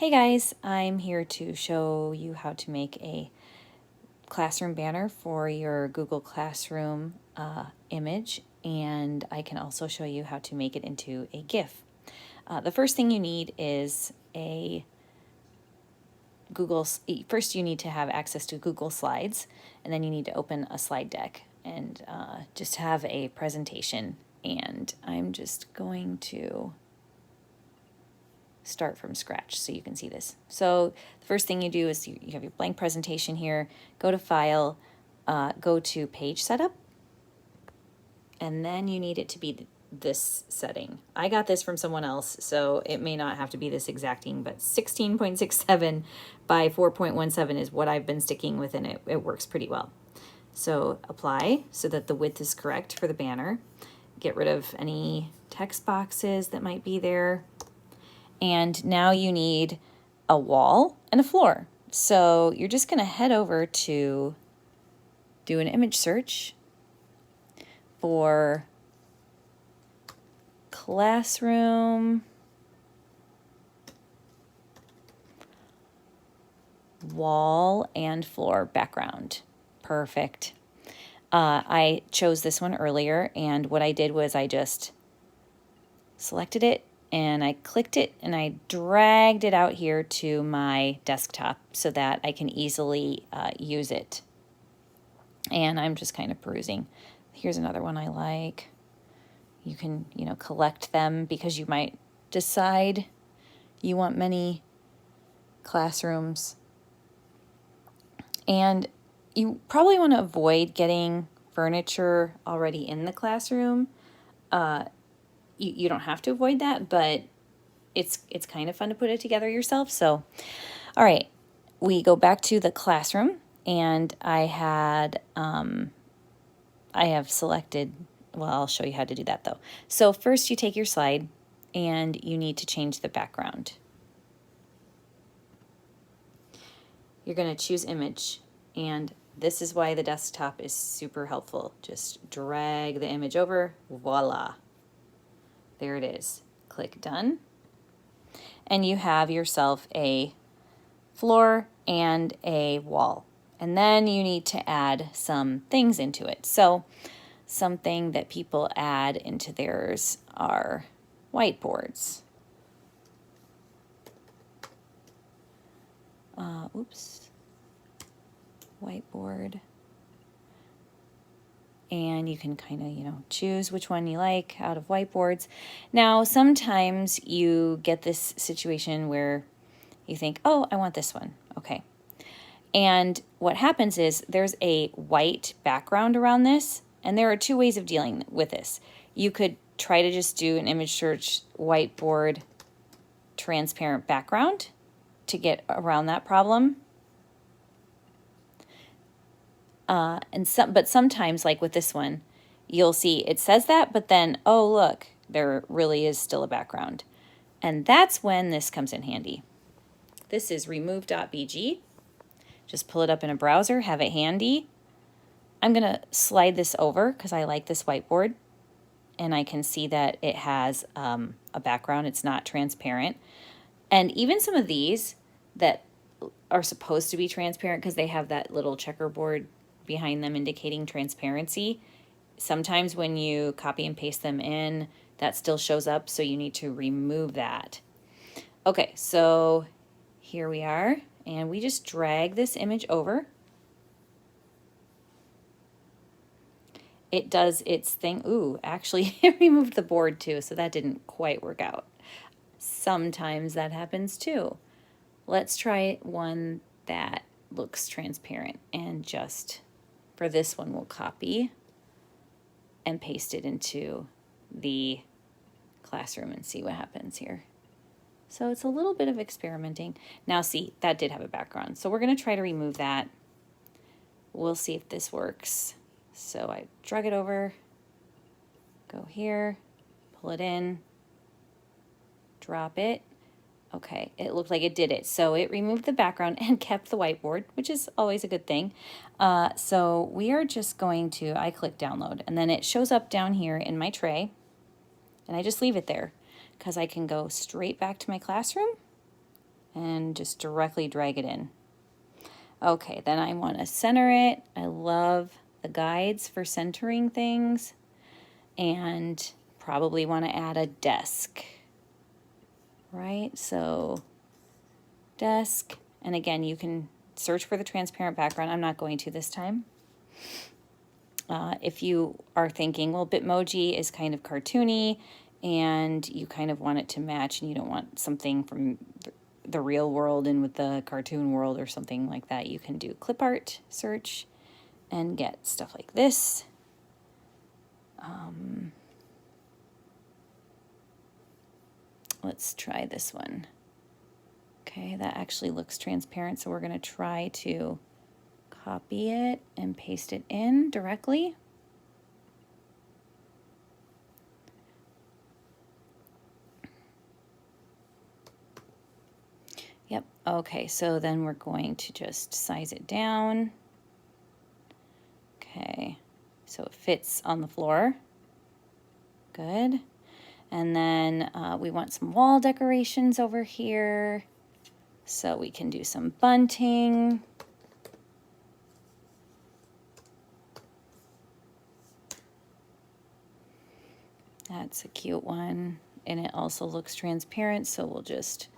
Hey guys, I'm here to show you how to make a classroom banner for your Google Classroom image, and I can also show you how to make it into a GIF. The first thing you need is first you need to have access to Google Slides, and then you need to open a slide deck and just have a presentation. And I'm just going to start from scratch so you can see this. So the first thing you do is you have your blank presentation here, go to File, go to Page Setup, and then you need it to be this setting. I got this from someone else, so it may not have to be this exacting, but 16.67 by 4.17 is what I've been sticking with, and it works pretty well. So apply so that the width is correct for the banner. Get rid of any text boxes that might be there. And now you need a wall and a floor. So you're just going to head over to do an image search for classroom wall and floor background. Perfect. I chose this one earlier, and what I did was I just selected it and I clicked it and I dragged it out here to my desktop so that I can easily use it. And I'm just kind of perusing. Here's another one I like. You can, collect them because you might decide you want many classrooms. And you probably want to avoid getting furniture already in the classroom. You don't have to avoid that, but it's kind of fun to put it together yourself. So, all right, we go back to the classroom, and I have selected, well, I'll show you how to do that though. So first you take your slide and you need to change the background. You're going to choose image, and this is why the desktop is super helpful. Just drag the image over, voila. There it is. Click done. And you have yourself a floor and a wall. And then you need to add some things into it. So something that people add into theirs are whiteboards. Whiteboard. And you can kind of, choose which one you like out of whiteboards. Now, sometimes you get this situation where you think, oh, I want this one. Okay. And what happens is there's a white background around this, and there are two ways of dealing with this. You could try to just do an image search whiteboard transparent background to get around that problem. But sometimes, like with this one, you'll see it says that, but then, oh, look, there really is still a background. And that's when this comes in handy. This is remove.bg. Just pull it up in a browser, have it handy. I'm going to slide this over because I like this whiteboard, and I can see that it has a background. It's not transparent. And even some of these that are supposed to be transparent because they have that little checkerboard behind them indicating transparency, sometimes when you copy and paste them in, that still shows up, so you need to remove that. Okay, so here we are, and we just drag this image over. It does its thing. Ooh, actually, it removed the board too, so that didn't quite work out. Sometimes that happens too. Let's try one that looks transparent, and just for this one, we'll copy and paste it into the classroom and see what happens here. So it's a little bit of experimenting. Now see, that did have a background. So we're going to try to remove that. We'll see if this works. So I drag it over, go here, pull it in, drop it. Okay, it looked like it did it. So it removed the background and kept the whiteboard, which is always a good thing. So we are just going to, I click download, and then it shows up down here in my tray, and I just leave it there because I can go straight back to my classroom and just directly drag it in. Okay, then I want to center it. I love the guides for centering things, and probably want to add a desk, right? So desk, and again, you can search for the transparent background. I'm not going to this time. If you are thinking, well, Bitmoji is kind of cartoony and you kind of want it to match and you don't want something from the real world and with the cartoon world or something like that, you can do clip art search and get stuff like this. Let's try this one. Okay, that actually looks transparent, so we're going to try to copy it and paste it in directly. Yep, okay, so then we're going to just size it down. Okay, so it fits on the floor. Good. And then we want some wall decorations over here. So we can do some bunting. That's a cute one. And it also looks transparent, so we'll just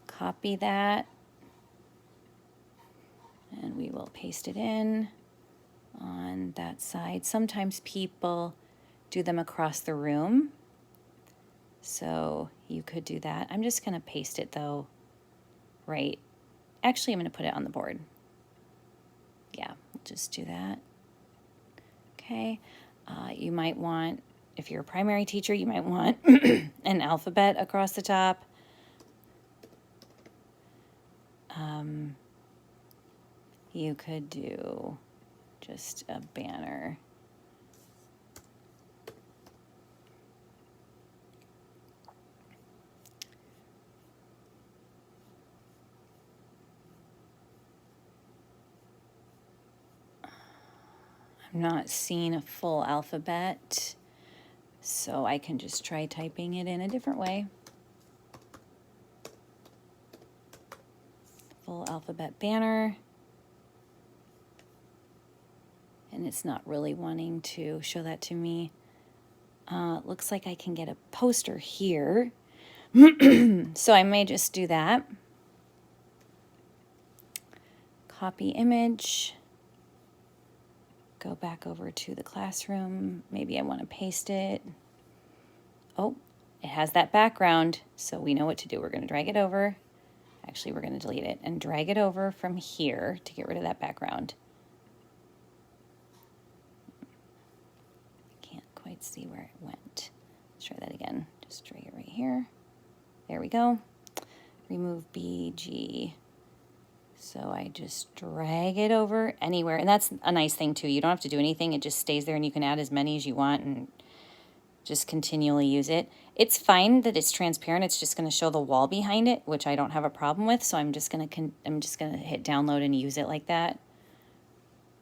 copy that. And we will paste it in on that side. Sometimes people do them across the room, so you could do that. I'm just going to paste it though, right? Actually, I'm going to put it on the board. Yeah, we'll just do that. Okay, you might want, if you're a primary teacher, you might want an alphabet across the top. You could do just a banner. I'm not seeing a full alphabet, so I can just try typing it in a different way. Full alphabet banner. And it's not really wanting to show that to me. Looks like I can get a poster here. So I may just do that. Copy image. Go back over to the classroom. Maybe I want to paste it. Oh, it has that background, so we know what to do. We're going to drag it over. Actually, we're going to delete it and drag it over from here to get rid of that background. Can't quite see where it went. Let's try that again. Just drag it right here. There we go. Remove BG. So I just drag it over anywhere. And that's a nice thing too. You don't have to do anything. It just stays there and you can add as many as you want and just continually use it. It's fine that it's transparent. It's just going to show the wall behind it, which I don't have a problem with. So I'm just going to hit download and use it like that.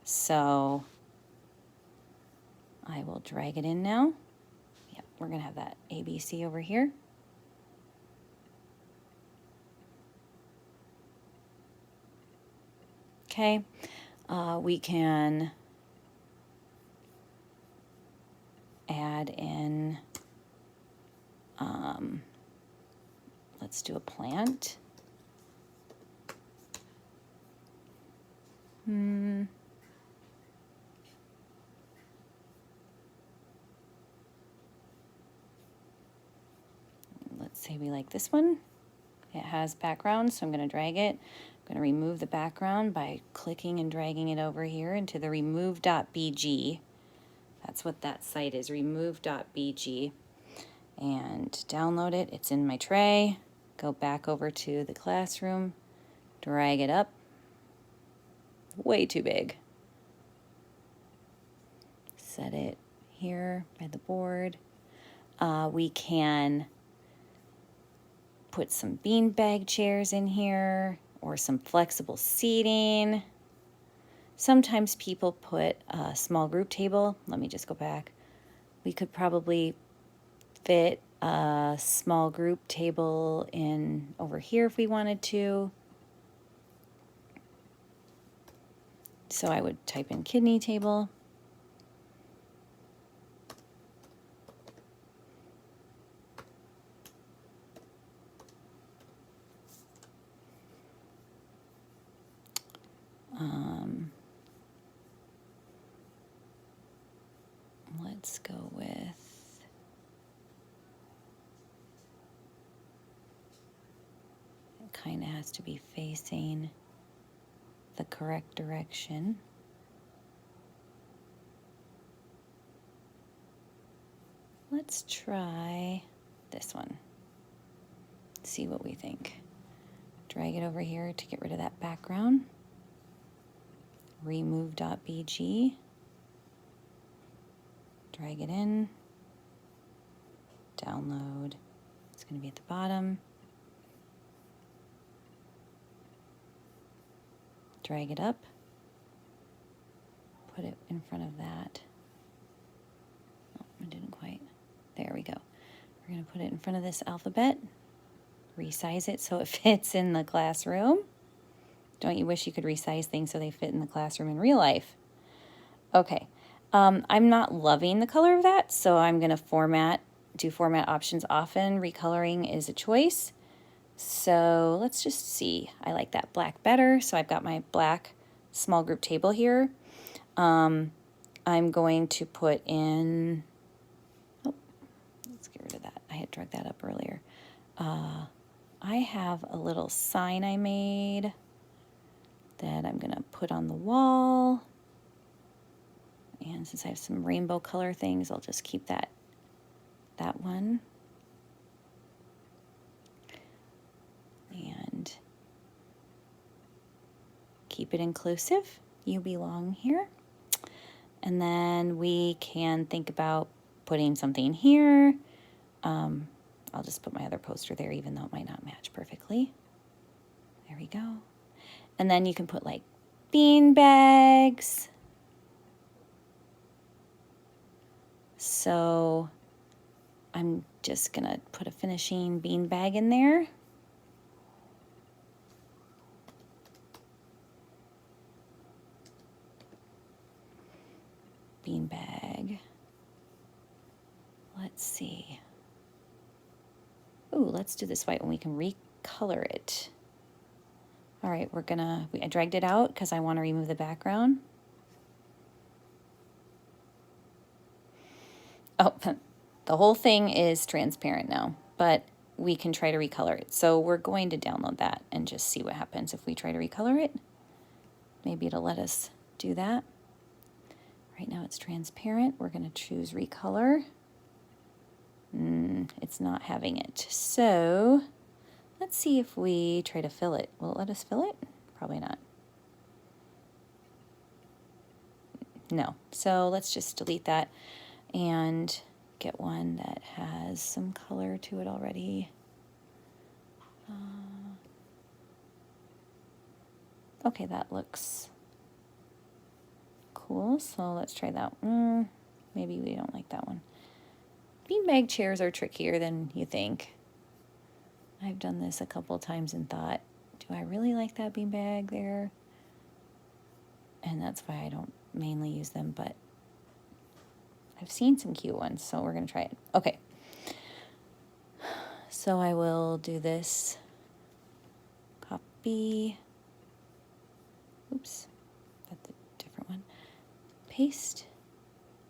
So I will drag it in now. Yep, we're going to have that ABC over here. Okay, we can add in, let's do a plant. Let's say we like this one. It has background, so I'm going to drag it. I'm going to remove the background by clicking and dragging it over here into the remove.bg. That's what that site is, remove.bg. And download it. It's in my tray. Go back over to the classroom, drag it up. Way too big. Set it here by the board. We can put some beanbag chairs in here or some flexible seating. Sometimes people put a small group table. Let me just go back. We could probably fit a small group table in over here if we wanted to. So I would type in kidney table. Let's go with, it kind of has to be facing the correct direction. Let's try this one. See what we think. Drag it over here to get rid of that background. Remove .bg. Drag it in. Download. It's going to be at the bottom. Drag it up. Put it in front of that. Oh, I didn't quite. There we go. We're going to put it in front of this alphabet. Resize it so it fits in the classroom. Don't you wish you could resize things so they fit in the classroom in real life? Okay. I'm not loving the color of that, so I'm going to do format options often. Recoloring is a choice. So let's just see. I like that black better, so I've got my black small group table here. I'm going to put in, oh, let's get rid of that. I had dragged that up earlier. I have a little sign I made that I'm going to put on the wall. And since I have some rainbow color things, I'll just keep that one. And keep it inclusive. You belong here. And then we can think about putting something here. I'll just put my other poster there, even though it might not match perfectly. There we go. And then you can put like bean bags. So I'm just gonna put a finishing bean bag in there. Bean bag. Let's see. Ooh, let's do this white one. We can recolor it. All right, I dragged it out because I want to remove the background. Oh, the whole thing is transparent now, but we can try to recolor it. So we're going to download that and just see what happens if we try to recolor it. Maybe it'll let us do that. Right now it's transparent. We're going to choose recolor. It's not having it. So let's see if we try to fill it. Will it let us fill it? Probably not. No. So let's just delete that and get one that has some color to it already. Okay, that looks cool. So let's try that. Maybe we don't like that one. Beanbag chairs are trickier than you think. I've done this a couple times and thought, do I really like that beanbag there? And that's why I don't mainly use them, but I've seen some cute ones, so we're going to try it. Okay. So I will do this. Copy. Oops. That's a different one. Paste.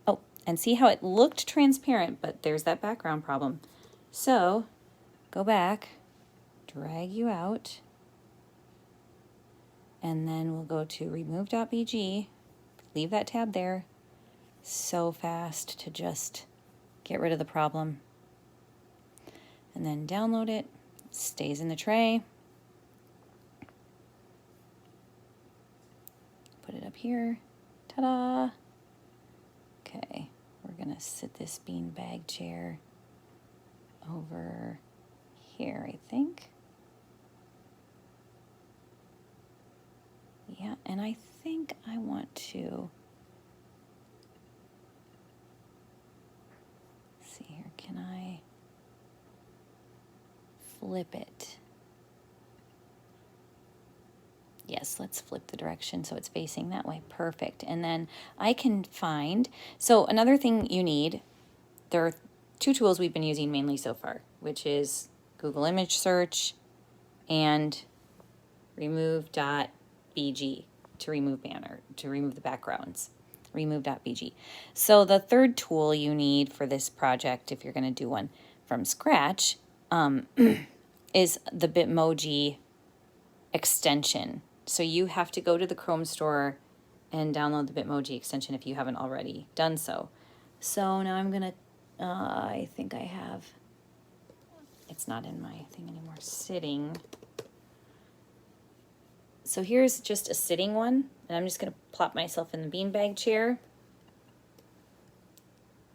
Oh, and see how it looked transparent, but there's that background problem. So go back, drag you out, and then we'll go to remove.bg, leave that tab there. So fast to just get rid of the problem. And then download it. It stays in the tray. Put it up here. Ta-da! Okay, we're gonna sit this beanbag chair over here, I think. Yeah, and I think I want to see here, can I flip it. Yes, let's flip the direction so it's facing that way. Perfect. And then I can find, so another thing you need, there are two tools we've been using mainly so far, which is Google Image Search and remove.bg to remove to remove the backgrounds, remove.bg. So the third tool you need for this project, if you're going to do one from scratch, is the Bitmoji extension. So you have to go to the Chrome store and download the Bitmoji extension if you haven't already done so. So now I'm gonna, I think I have, it's not in my thing anymore, sitting. So here's just a sitting one, and I'm just gonna plop myself in the beanbag chair.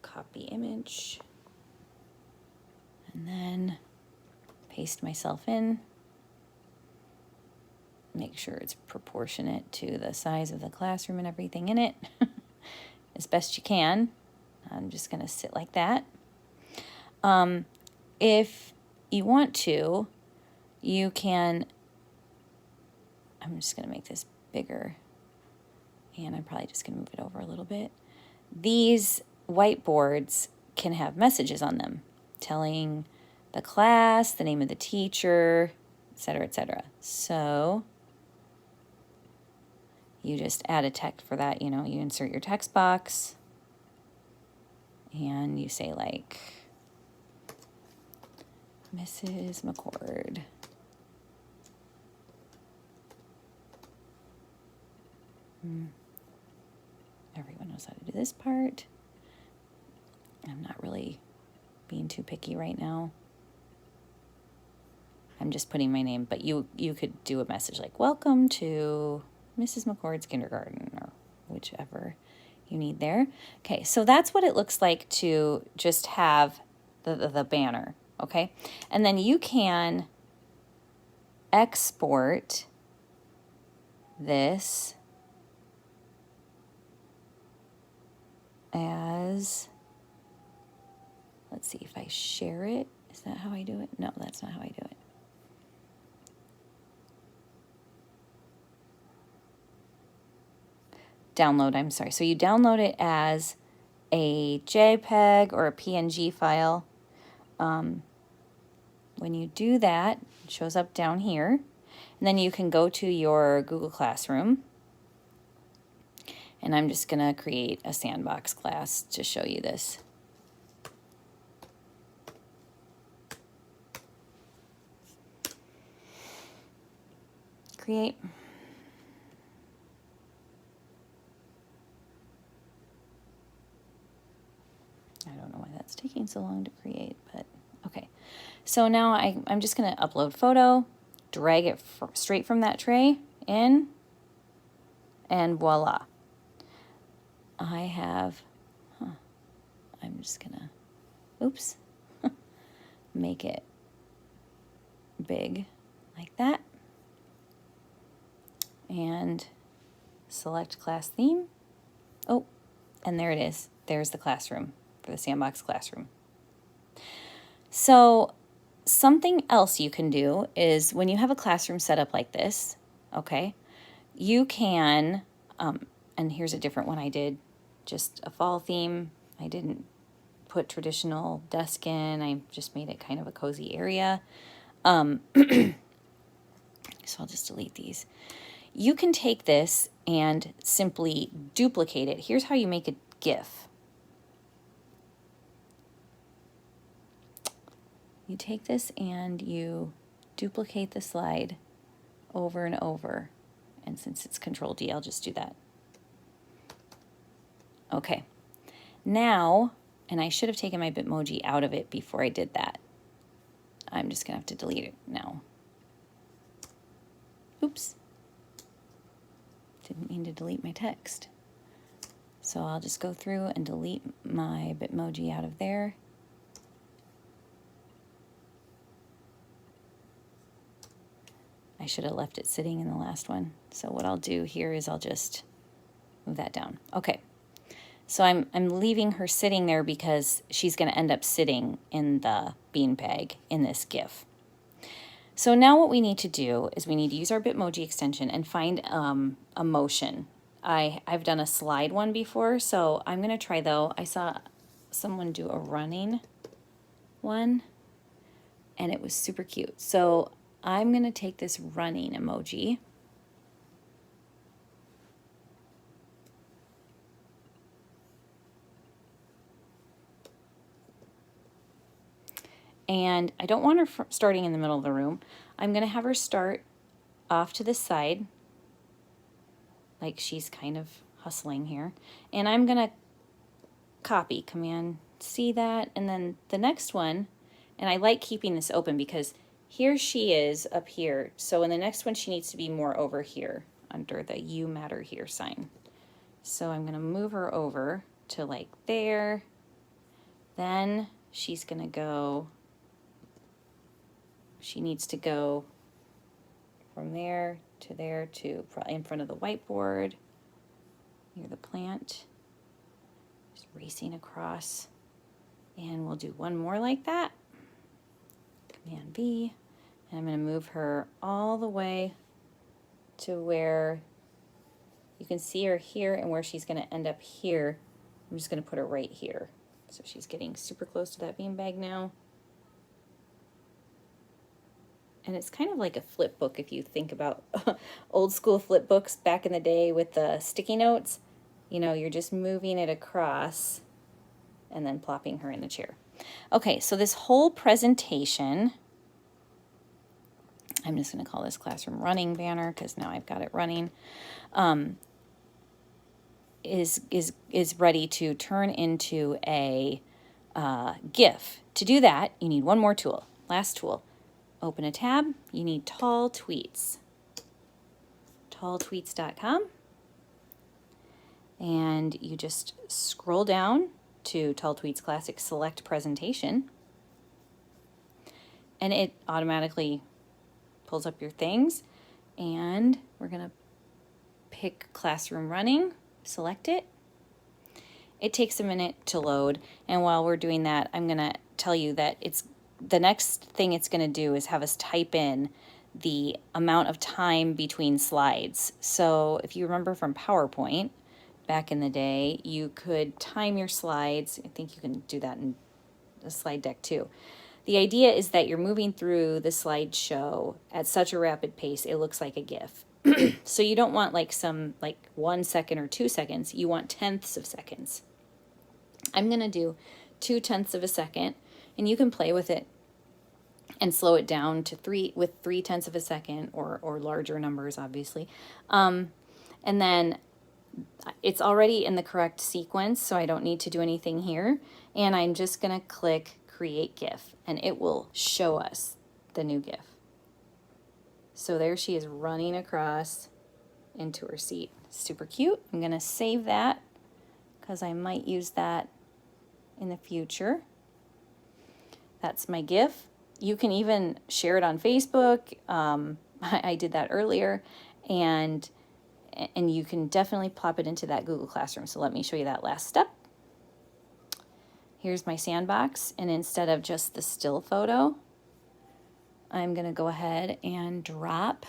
Copy image. And then paste myself in. Make sure it's proportionate to the size of the classroom and everything in it as best you can. I'm just going to sit like that. If you want to, you can, I'm just going to make this bigger, and I'm probably just going to move it over a little bit. These whiteboards can have messages on them telling the class, the name of the teacher, etc., etc. So you just add a text for that, you insert your text box and you say like, Mrs. McCord. Everyone knows how to do this part. I'm not really being too picky right now. I'm just putting my name, but you could do a message like, welcome to Mrs. McCord's kindergarten, or whichever you need there. Okay, so that's what it looks like to just have the banner, okay? And then you can export this as, let's see if I share it. Is that how I do it? No, that's not how I do it. Download, I'm sorry. So you download it as a JPEG or a PNG file. When you do that, it shows up down here. And then you can go to your Google Classroom. And I'm just going to create a sandbox class to show you this. Create. I don't know why that's taking so long to create, but okay. So now I'm just going to upload photo, drag it straight from that tray in, and voila. I have, I'm just going to, oops, make it big like that. And select class theme. Oh, and there it is. There's the classroom for the sandbox classroom. So something else you can do is when you have a classroom set up like this, okay, you can, and here's a different one I did, just a fall theme. I didn't put traditional desk in. I just made it kind of a cozy area. So I'll just delete these. You can take this and simply duplicate it. Here's how you make a GIF. You take this and you duplicate the slide over and over. And since it's Control D, I'll just do that. Okay. Now, and I should have taken my Bitmoji out of it before I did that. I'm just going to have to delete it now. Oops. Didn't mean to delete my text. So I'll just go through and delete my Bitmoji out of there. I should have left it sitting in the last one. So what I'll do here is I'll just move that down. Okay. So I'm leaving her sitting there because she's going to end up sitting in the beanbag in this GIF. So now what we need to do is we need to use our Bitmoji extension and find a motion. I've done a slide one before, so I'm going to try though. I saw someone do a running one and it was super cute. So I'm going to take this running emoji and I don't want her starting in the middle of the room. I'm going to have her start off to the side, like she's kind of hustling here. And I'm going to copy, Command C that, and then the next one, and I like keeping this open because here she is up here. So in the next one, she needs to be more over here under the You Matter Here sign. So I'm going to move her over to like there. Then she's going to go, she needs to go from there to in front of the whiteboard near the plant. Just racing across. And we'll do one more like that. Command V. And I'm going to move her all the way to where you can see her here and where she's going to end up here. I'm just going to put her right here. So she's getting super close to that beanbag now. And it's kind of like a flip book if you think about old school flip books back in the day with the sticky notes. You know, you're just moving it across and then plopping her in the chair. Okay, so this whole presentation, I'm just going to call this classroom running banner because now I've got it running, is ready to turn into a GIF. To do that, you need one more tool. Last tool. Open a tab. You need Tall Tweets. Talltweets.com. And you just scroll down to Tall Tweets Classic Select Presentation. And it automatically pulls up your things. And we're going to pick Classroom Running, select it. It takes a minute to load. And while we're doing that, I'm going to tell you that the next thing it's going to do is have us type in the amount of time between slides. So if you remember from PowerPoint, back in the day, you could time your slides. I think you can do that in a slide deck too. The idea is that you're moving through the slideshow at such a rapid pace, it looks like a GIF. So you don't want like 1 second or 2 seconds. You want tenths of seconds. I'm going to do 0.2 of a second, and you can play with it and slow it down to 0.3 of a second or larger numbers, obviously. And then it's already in the correct sequence, so I don't need to do anything here. And I'm just going to click Create GIF, and it will show us the new GIF. So there she is running across into her seat. Super cute. I'm going to save that because I might use that in the future. That's my GIF. You can even share it on Facebook. I did that earlier. And you can definitely plop it into that Google Classroom. So let me show you that last step. Here's my sandbox. And instead of just the still photo, I'm going to go ahead and drop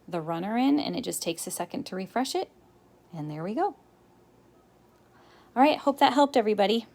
the runner in. And it just takes a second to refresh it. And there we go. All right, hope that helped everybody.